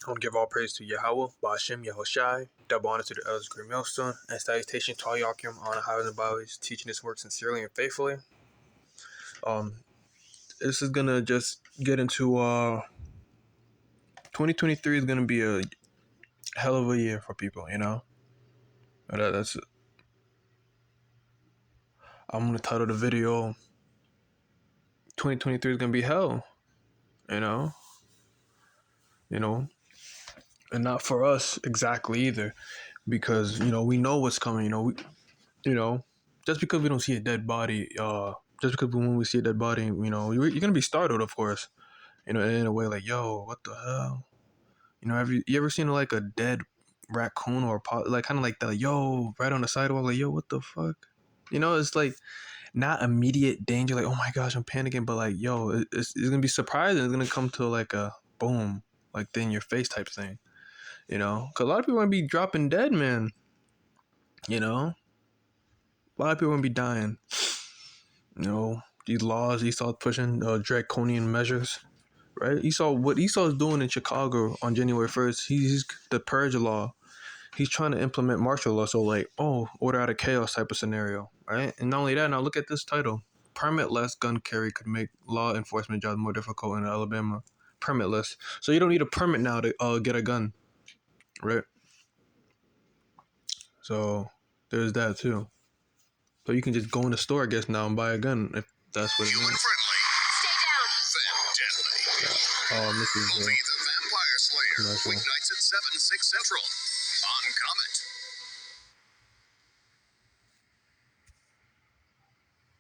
I want to give all praise to Yahweh, Ba'ashem, Yahushai, double honor to the elders, great millstone, and salutation to all Yakim on the highways and byways, teaching this work sincerely and faithfully. This is gonna just get into 2023 is gonna be a hell of a year for people, you know. That's I'm gonna title the video 2023 is gonna be hell, you know, and not for us exactly either, because we know what's coming, just because we don't see a dead body, just because when we see a dead body, you're gonna be startled, of course, in a way like, yo, what the hell, have you ever seen like a dead raccoon or like kind of like that, yo, right on the sidewalk, like, yo, what the fuck, it's like not immediate danger, like, oh my gosh, I'm panicking, but like, yo, it's gonna be surprising. It's gonna come to like a boom, like in your face type thing, because a lot of people gonna be dropping dead, man. A lot of people gonna be dying. These laws Esau's pushing, draconian measures, right? What Esau's doing in Chicago on January 1st. He's the purge law. He's trying to implement martial law. So like, order out of chaos type of scenario, right? And not only that, now look at this title. Permitless gun carry could make law enforcement jobs more difficult in Alabama. Permitless. So you don't need a permit now to get a gun, right? So there's that too. So you can just go in the store, I guess, now and buy a gun if that's what it means. Stay down. This is Movie The Vampire Slayer. commercial. Weeknights at 7, 6 Central. On Comet.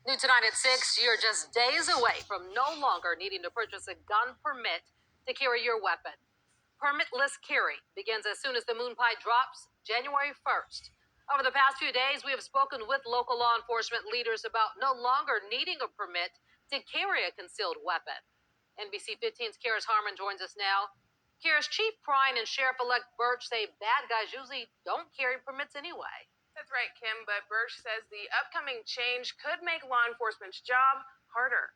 New tonight at 6, you're just days away from no longer needing to purchase a gun permit to carry your weapon. Permitless carry begins as soon as the moon pie drops January 1st. Over the past few days, we have spoken with local law enforcement leaders about no longer needing a permit to carry a concealed weapon. NBC 15's Karis Harmon joins us now. Karis, Chief Prine and Sheriff-elect Birch say bad guys usually don't carry permits anyway. That's right, Kim, but Birch says the upcoming change could make law enforcement's job harder.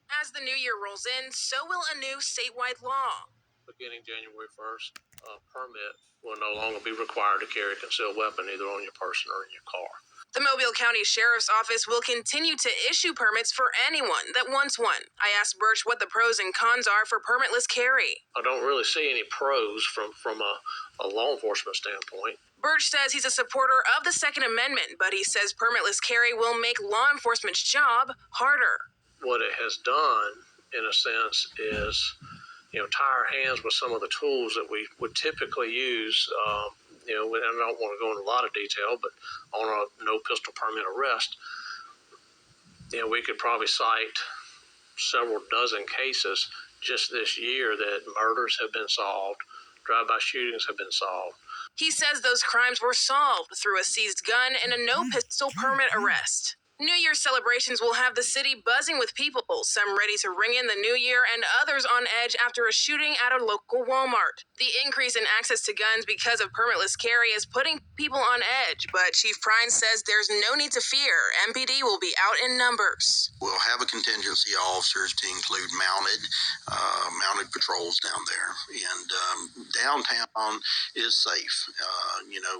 As the new year rolls in, so will a new statewide law. Beginning January 1st, a permit will no longer be required to carry a concealed weapon either on your person or in your car. The Mobile County Sheriff's Office will continue to issue permits for anyone that wants one. I asked Birch what the pros and cons are for permitless carry. I don't really see any pros from a law enforcement standpoint. Birch says he's a supporter of the Second Amendment, but he says permitless carry will make law enforcement's job harder. What it has done, in a sense, is tie our hands with some of the tools that we would typically use. I don't want to go into a lot of detail, but on a no pistol permit arrest, we could probably cite several dozen cases just this year that murders have been solved, drive-by shootings have been solved. He says those crimes were solved through a seized gun and a no pistol permit arrest. New Year's celebrations will have the city buzzing with people, some ready to ring in the new year and others on edge after a shooting at a local Walmart. The increase in access to guns because of permitless carry is putting people on edge, but Chief Prine says there's no need to fear. MPD will be out in numbers. We'll have a contingency of officers to include mounted patrols down there. And downtown is safe.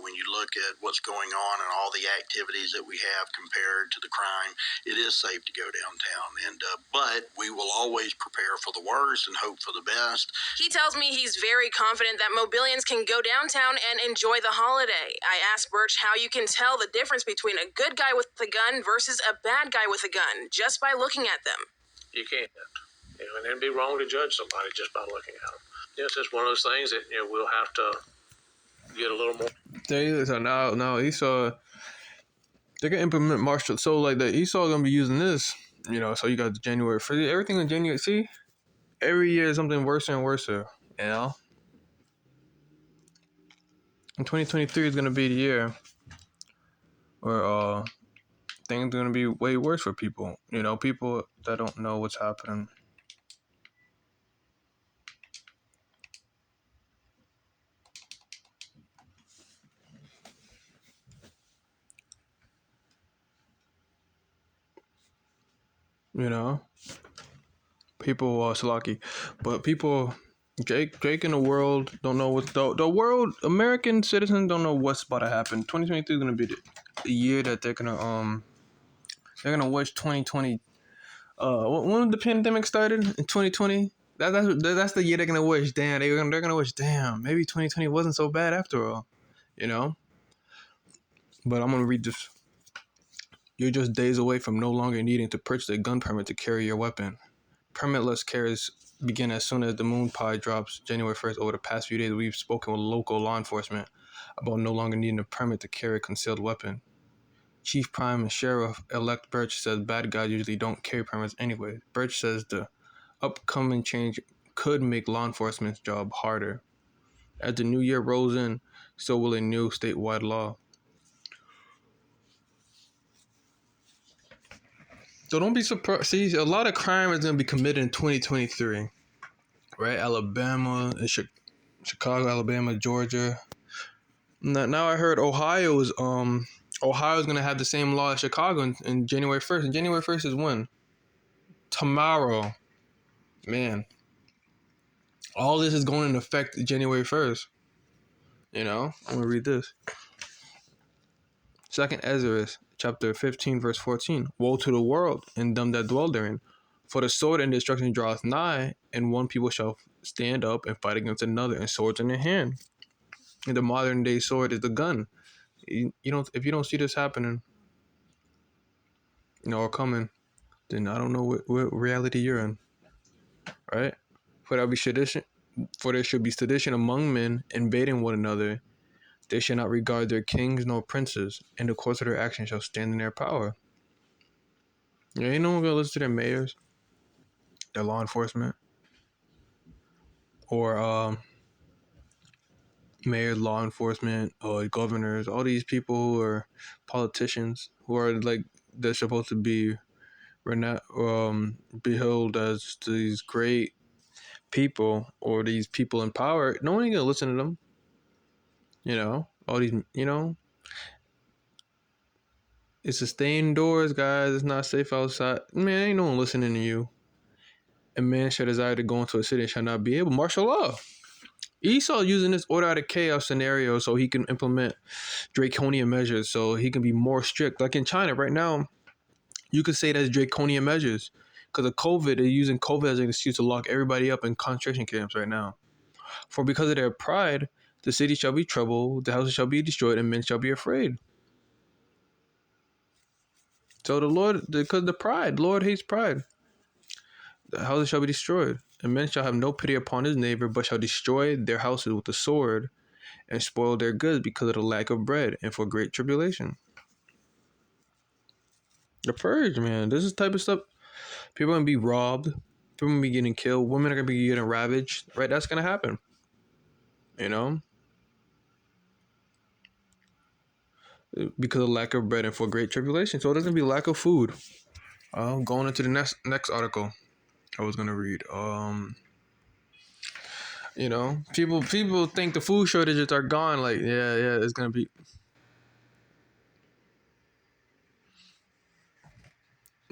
When you look at what's going on and all the activities that we have compared to the crime, it is safe to go downtown. And but we will always prepare for the worst and hope for the best. He tells me he's very confident that Mobilians can go downtown and enjoy the holiday. I asked Birch how you can tell the difference between a good guy with a gun versus a bad guy with a gun just by looking at them. You can't. And it'd be wrong to judge somebody just by looking at them. It's just one of those things that we'll have to get a little more. So now Esau, they're gonna implement martial. So like the Esau gonna be using this, So you got the January 1st, everything in January. See, every year is something worse and worse. And 2023 is gonna be the year where things are gonna be way worse for people. People that don't know what's happening. People Salaki, but people Drake and the world don't know what the world American citizens don't know what's about to happen. 2023 is gonna be the year that they're gonna wish 2020. When the pandemic started in 2020, that's the year they're gonna wish. Damn, they're gonna wish. Damn, maybe 2020 wasn't so bad after all. You know. But I'm gonna read this. You're just days away from no longer needing to purchase a gun permit to carry your weapon. Permitless carries begin as soon as the moon pie drops January 1st. Over the past few days, we've spoken with local law enforcement about no longer needing a permit to carry a concealed weapon. Chief Prime and Sheriff-elect Birch says bad guys usually don't carry permits anyway. Birch says the upcoming change could make law enforcement's job harder. As the new year rolls in, so will a new statewide law. So don't be surprised. See, a lot of crime is going to be committed in 2023, right? Alabama, Chicago, Alabama, Georgia. Now I heard Ohio's going to have the same law as Chicago in January 1st. And January 1st is when? Tomorrow. Man. All this is going into effect January 1st. You know? I'm going to read this. 2nd Ezra, chapter 15, verse 14. Woe to the world and them that dwell therein. For the sword and destruction draweth nigh, and one people shall stand up and fight against another, and swords in their hand. And the modern day sword is the gun. You don't, if you don't see this happening, or coming, then I don't know what reality you're in, right? For there should be sedition among men, invading one another. They shall not regard their kings nor princes, and the course of their action shall stand in their power. Yeah, ain't no one gonna listen to their mayors, their law enforcement, or mayors, law enforcement, governors, all these people who are politicians who are like they're supposed to be beheld as these great people or these people in power. No one ain't gonna listen to them. All these, it's a stay indoors, guys. It's not safe outside. Man, ain't no one listening to you. A man shall desire to go into a city and shall not be able. Martial law. Esau using this order out of chaos scenario so he can implement draconian measures, so he can be more strict. Like in China right now, you could say that's draconian measures because of COVID. They're using COVID as an excuse to lock everybody up in concentration camps right now. For because of their pride, the city shall be troubled, the houses shall be destroyed, and men shall be afraid. So the Lord, because the pride, Lord hates pride. The houses shall be destroyed, and men shall have no pity upon his neighbor, but shall destroy their houses with the sword, and spoil their goods because of the lack of bread, and for great tribulation. The purge, man. This is the type of stuff. People are gonna be robbed. People are gonna be getting killed. Women are gonna be getting ravaged. Right? That's gonna happen. Because of lack of bread and for great tribulation. So there's gonna be lack of food. Going into the next article I was gonna read. People think the food shortages are gone. Like, yeah, it's gonna be.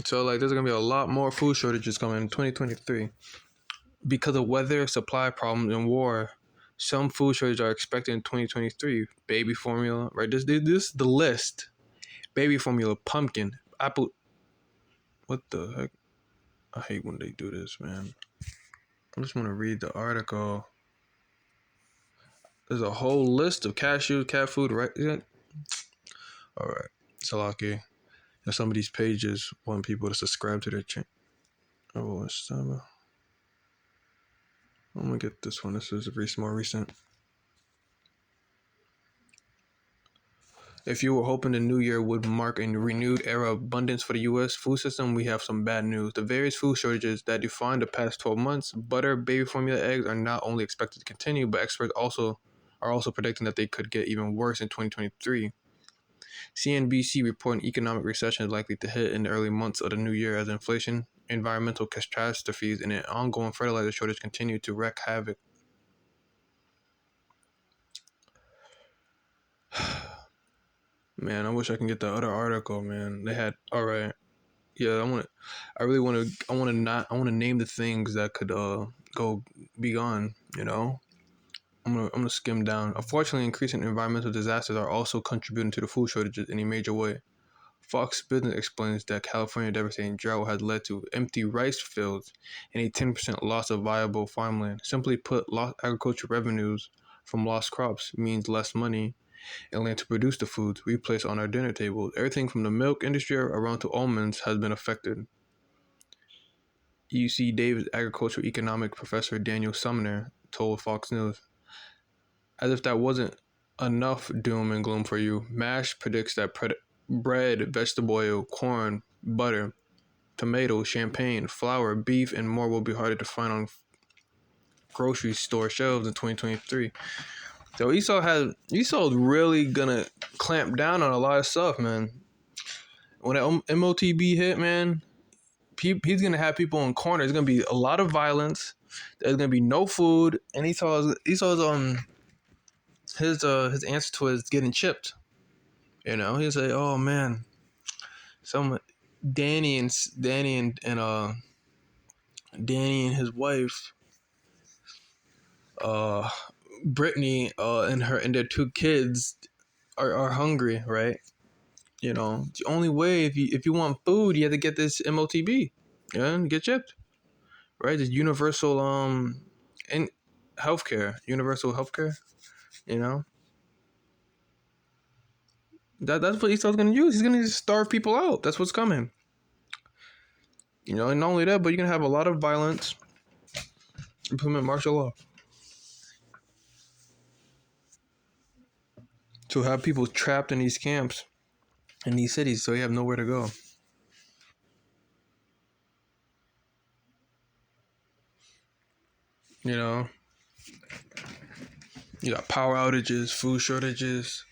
So like, there's gonna be a lot more food shortages coming in 2023 because of weather, supply problems, and war. Some food shortages are expected in 2023. Baby formula, right? This is the list. Baby formula, pumpkin, apple. What the heck? I hate when they do this, man. I just want to read the article. There's a whole list of cashews, cat food, right? Yeah. All right. Salaki. And some of these pages want people to subscribe to their channel. Oh, it's time. I'm going to get this one. This is more recent. If you were hoping the new year would mark a renewed era of abundance for the U.S. food system, we have some bad news. The various food shortages that defined the past 12 months, butter, baby formula, eggs, are not only expected to continue, but experts are also predicting that they could get even worse in 2023. CNBC reporting economic recession is likely to hit in the early months of the new year as inflation, environmental catastrophes, and an ongoing fertilizer shortage continue to wreak havoc. Man, I wish I can get the other article, man. They had, all right. Yeah, I want to name the things that could be gone. You know, I'm gonna skim down. Unfortunately, increasing environmental disasters are also contributing to the food shortages in a major way. Fox Business explains that California's devastating drought has led to empty rice fields and a 10% loss of viable farmland. Simply put, lost agricultural revenues from lost crops means less money and land to produce the foods we place on our dinner table. Everything from the milk industry around to almonds has been affected. UC Davis agricultural economic professor Daniel Sumner told Fox News. As if that wasn't enough doom and gloom for you, MASH predicts that bread, vegetable oil, corn, butter, tomatoes, champagne, flour, beef, and more will be harder to find on grocery store shelves in 2023. So Esau's really gonna clamp down on a lot of stuff, man. When that MOTB hit, man, he's gonna have people in corners. There's gonna be a lot of violence. There's gonna be no food, and Esau's his answer to it is getting chipped. You know, he'll say, "Oh man, some Danny and his wife, uh, Brittany, and their two kids are hungry, right? You know, the only way if you want food, you have to get this MOTB, yeah, and get chipped, right? This in universal healthcare. You know, that's what Esau's gonna use. He's gonna just starve people out. That's what's coming. You know, and not only that, but you're gonna have a lot of violence, implement martial law. To have people trapped in these camps in these cities, so you have nowhere to go. You know, you got power outages, food shortages,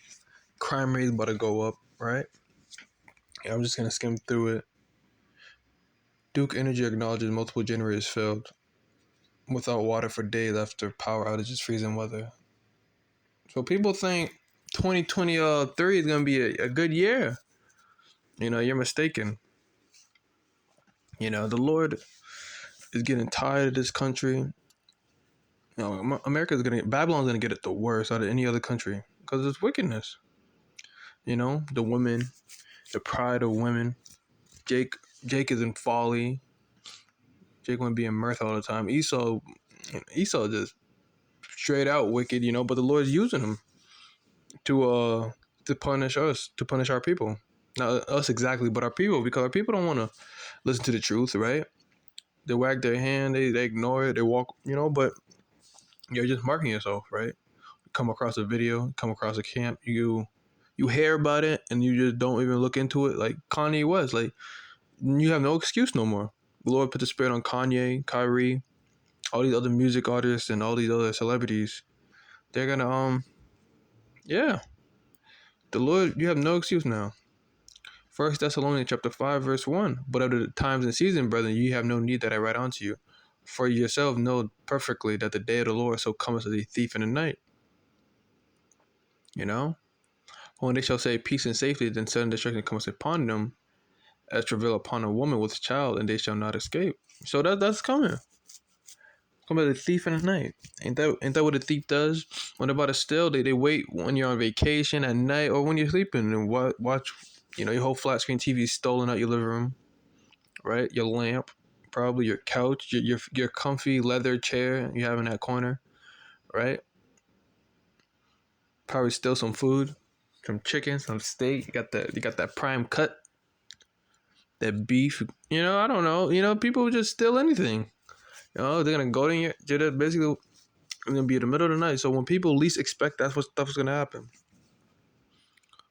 crime rates about to go up, right? Yeah, I'm just gonna skim through it. Duke Energy acknowledges multiple generators failed without water for days after power outages, freezing weather. So people think 2023 is gonna be a good year. You know, you're mistaken. You know, the Lord is getting tired of this country. You know, Babylon's gonna get it the worst out of any other country because it's wickedness. You know, the women, the pride of women. Jake is in folly. Jake want to be in mirth all the time. Esau just straight out wicked, you know. But the Lord's using him to punish us, to punish our people. Not us exactly, but our people, because our people don't want to listen to the truth, right? They wag their hand, they ignore it, they walk, you know. But you're just marking yourself, right? Come across a video, come across a camp, you hear about it, and you just don't even look into it. Like Kanye West, like you have no excuse no more. The Lord put the spirit on Kanye, Kyrie, all these other music artists, and all these other celebrities. They're gonna yeah. The Lord, you have no excuse now. First Thessalonians chapter 5, verse 1. But of the times and season, brethren, you have no need that I write unto you. For you yourself know perfectly that the day of the Lord so cometh as a thief in the night. You know? When they shall say peace and safety, then sudden destruction cometh upon them, as travail upon a woman with a child, and they shall not escape. So that's coming. Come as a thief in the night. Ain't that what a thief does? When they're about to steal, they wait when you're on vacation at night or when you're sleeping and watch, you know, your whole flat screen TV stolen out your living room, right? Your lamp, probably your couch, your comfy leather chair you have in that corner, right? Probably steal some food, some chicken, some steak. You got that prime cut, that beef. You know, I don't know. You know, people just steal anything. You know, they're gonna go in your. They're basically gonna be in the middle of the night. So when people least expect, that's what stuff is gonna happen.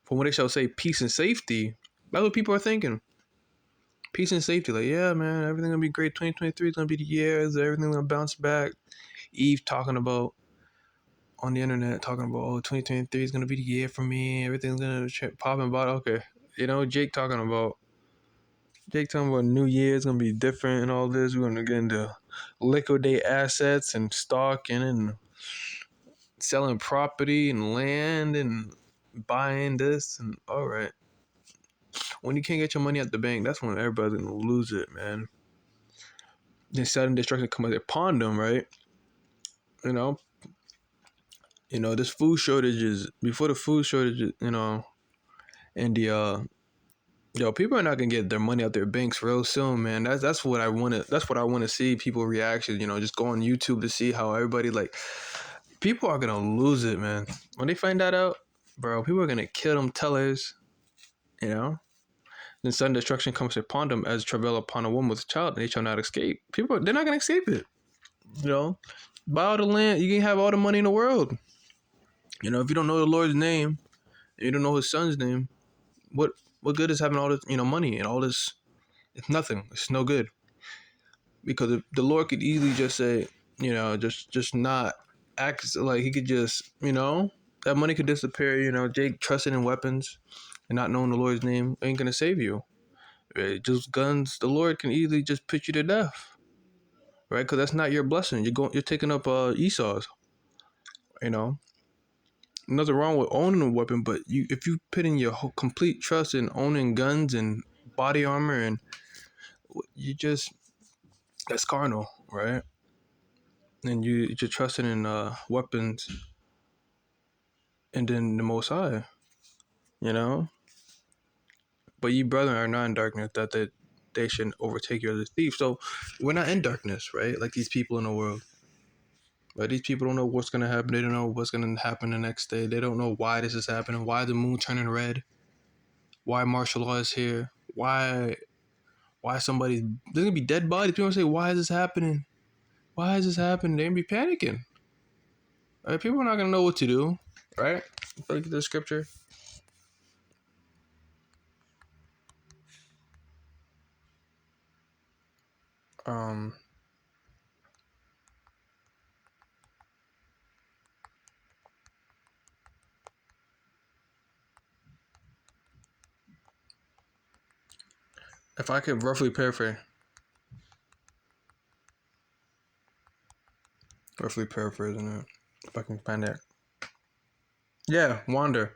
For when they shall say peace and safety, that's what people are thinking. Peace and safety, like yeah, man, everything's gonna be great. 2023 is gonna be the year. Everything's gonna bounce back. Eve talking about on the internet, talking about 2023 is gonna be the year for me. Everything's gonna pop and bottle. Okay, you know, Jake talking about New Year's gonna be different and all this. We're gonna get into liquidate assets and stocking and selling property and land and buying this and all right. When you can't get your money at the bank, that's when everybody's gonna lose it, man. Then sudden destruction comes upon them, right? You know, this food shortage is before the food shortage. And the people are not gonna get their money out their banks real soon, man. That's what I want to. That's what I want to see. People reactions. Just go on YouTube to see how everybody like. People are gonna lose it, man. When they find that out, bro, people are gonna kill them tellers. You know. Then sudden destruction comes upon them as travail upon a woman with a child, and they shall not escape. They're not gonna escape it. Buy all the land. You can have all the money in the world. If you don't know the Lord's name, and you don't know His Son's name, what good is having all this money and all this? It's nothing. It's no good. Because if the Lord could easily just say, just not act like He could just, that money could disappear. Jake trusting in weapons and not knowing the Lord's name ain't gonna save you. Right? Just guns. The Lord can easily just put you to death, right? Because that's not your blessing. You're taking up Esau's. Nothing wrong with owning a weapon, but if you put in your whole complete trust in owning guns and body armor, and you just that's carnal, right? And you're trusting in weapons, and then the Most High, you know. But ye brethren are not in darkness, that they should overtake you as a thief. So we're not in darkness, right? Like these people in the world. Right? These people don't know what's gonna happen. They don't know what's gonna happen the next day. They don't know why this is happening. Why the moon turning red? Why martial law is here? Why somebody's there's gonna be dead bodies? People say, why is this happening? Why is this happening? They're gonna be panicking. Right? People are not gonna know what to do. Right? Look at the scripture. If I could roughly paraphrasing it, if I can find that. Yeah, wander.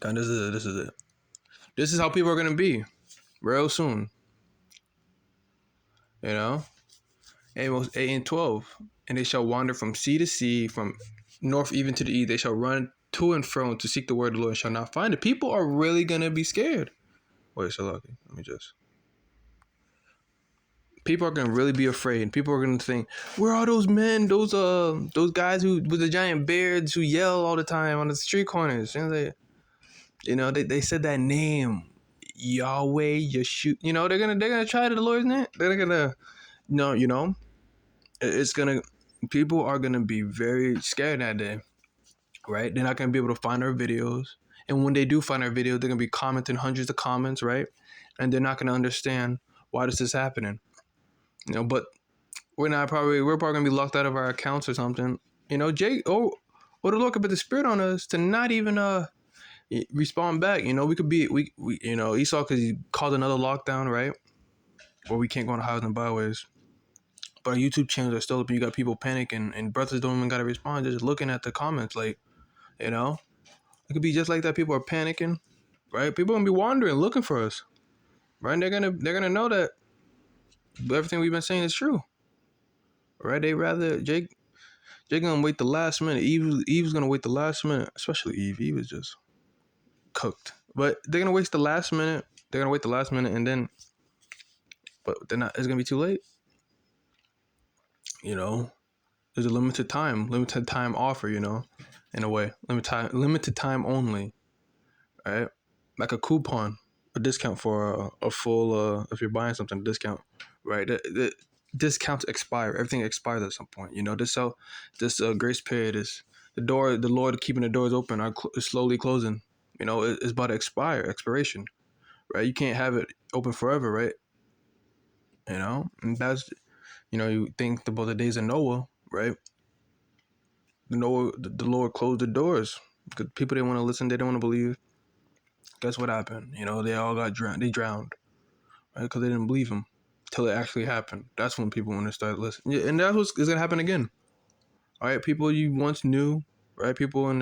God, this is it. This is it. This is how people are gonna be, real soon. Amos 8 and 12, and they shall wander from sea to sea, from north even to the east. They shall run to and fro to seek the word of the Lord and shall not find it. People are really gonna be scared. Wait, so lucky. Let me just. People are gonna really be afraid. People are gonna think, where are those men? Those guys who with the giant beards who yell all the time on the street corners. They said that name, Yahweh, Yeshua. They're gonna try the Lord's name. They're gonna it's gonna. People are gonna be very scared that day, right? They're not gonna be able to find our videos, and when they do find our videos, they're gonna be commenting hundreds of comments, right? And they're not gonna understand why this is happening. But we're probably gonna be locked out of our accounts or something. Jake or the Lord could put the spirit on us to not even respond back. We could be Esau because he called another lockdown, right? Or we can't go on the highways and byways. But our YouTube channels are still up. You got people panicking, and brothers don't even gotta respond. They're just looking at the comments, like, it could be just like that. People are panicking, right? People are gonna be wandering, looking for us, right? And they're gonna know that everything we've been saying is true, right? They rather Jake gonna wait the last minute. Eve's gonna wait the last minute, especially Eve. Eve is just cooked, but they're gonna wait the last minute. They're gonna wait the last minute, and then, but they're not. It's gonna be too late. There's a limited time offer. In a way, limited time only, right? Like a coupon, a discount for a full. If you're buying something, discount, right? The discounts expire. Everything expires at some point. This grace period is the door. The Lord keeping the doors open are slowly closing. It's about to expiration, right? You can't have it open forever, right? And that's you think about the days of Noah, right? The Lord closed the doors because people didn't want to listen. They didn't want to believe. Guess what happened? They all got drowned. They drowned, right? Because they didn't believe him till it actually happened. That's when people want to start listening. Yeah, and that's what's gonna happen again. All right, people you once knew, right? People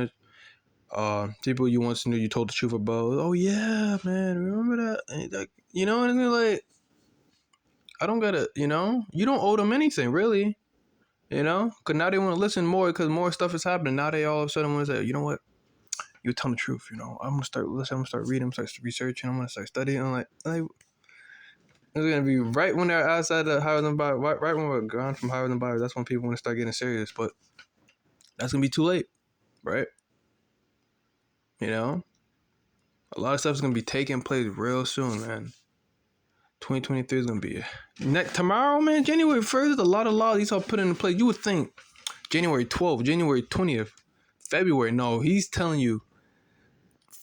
you once knew, you told the truth about. Oh yeah, man, remember that? And and they're like, I don't gotta, you don't owe them anything, really. You know, because now they want to listen more because more stuff is happening. Now they all of a sudden want to say, you know what? You tell the truth. You know, I'm gonna start listening. I'm gonna start reading. I'm gonna start researching. I'm gonna start studying. I'm like it's gonna be right when they're outside the higher than Bible, right when we're gone from higher than Bible. That's when people want to start getting serious. But that's gonna be too late, right? You know, a lot of stuff is gonna be taking place real soon, man. 2023 is gonna be tomorrow, man. January 1st, a lot of laws Esau put into place. You would think January 12th, January 20th, February. No, he's telling you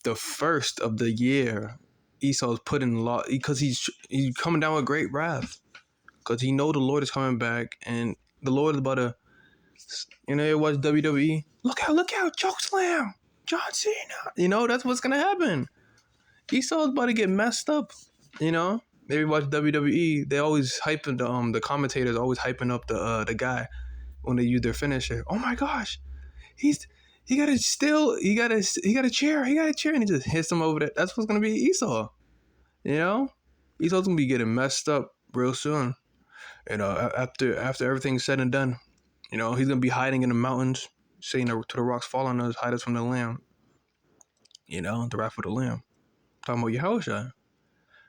the first of the year. Esau's putting law because he's coming down with great wrath because he know the Lord is coming back and the Lord is about to. You know, you watch WWE. Look out, chokeslam, John Cena. You know that's what's gonna happen. Esau's about to get messed up. You know, maybe watch WWE. They always hyping the commentators always hyping up the guy when they use their finisher. Oh my gosh, he got a chair, and he just hits him over there. That's what's gonna be Esau. You know, Esau's gonna be getting messed up real soon. You know, after everything's said and done, you know he's gonna be hiding in the mountains, saying to the rocks, "Fall on us, hide us from the Lamb." You know, the wrath of the Lamb. Talking about Yahushua.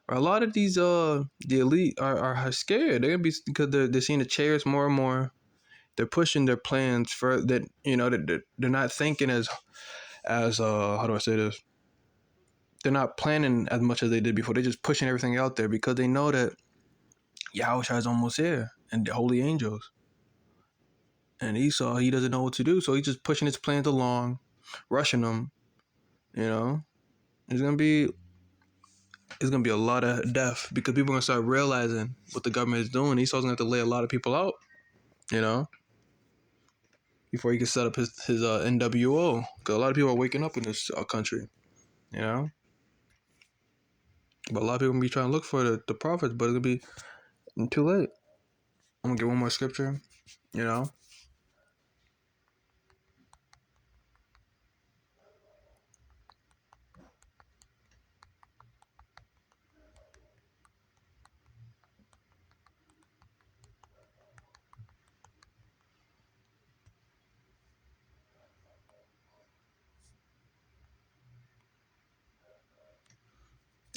A lot of these the elite are scared. They're gonna be because they're seeing the chairs more and more. They're pushing their plans for that. You know that they're not thinking as how do I say this? They're not planning as much as they did before. They're just pushing everything out there because they know that Yahushua is almost here and the holy angels. And Esau, he doesn't know what to do, so he's just pushing his plans along, rushing them. You know, it's gonna be a lot of death because people are gonna start realizing what the government is doing. Esau's gonna have to lay a lot of people out. You know, before he can set up his NWO. Because a lot of people are waking up in this country, you know. But a lot of people gonna be trying to look for the prophets, but it's gonna be too late. I'm gonna get one more scripture, you know.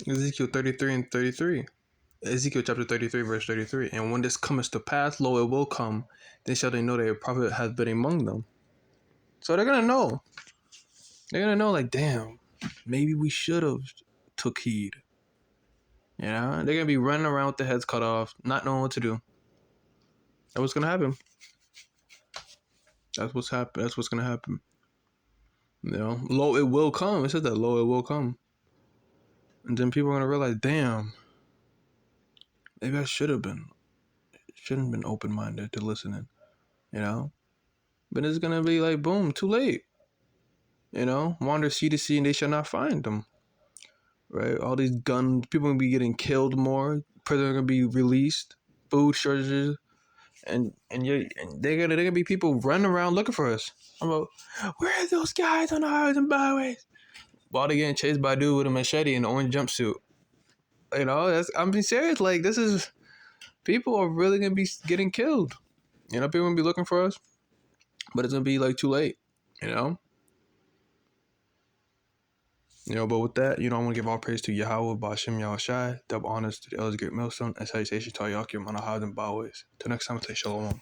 Ezekiel 33 and 33. Ezekiel chapter 33, verse 33. And when this cometh to pass, lo, it will come. Then shall they know that a prophet has been among them. So they're gonna know. They're gonna know, like, damn, maybe we should have took heed. You know, they're gonna be running around with their heads cut off, not knowing what to do. That's what's gonna happen. That's what's gonna happen. You know, lo, it will come. It says that lo, it will come. And then people are gonna realize, damn, maybe I shouldn't have been open minded to listening. You know, but it's gonna be like, boom, too late. You know, wander sea to sea and they shall not find them. Right? All these guns, people are gonna be getting killed more. Prisoners are gonna be released. Food shortages, and they're gonna be people running around looking for us. I'm about, where are those guys on the highways and byways? While they're getting chased by a dude with a machete in an orange jumpsuit. You know, I'm being serious. Like, this is, people are really gonna be getting killed. You know, people are gonna be looking for us, but it's gonna be like too late. You know. You know, but with that, you know, I want to give all praise to Yahweh, Ba'ashem Yahushai, double honors to the elders, great millstone, and salutations to all Yakim on the highs and byways. Till next time, I say shalom.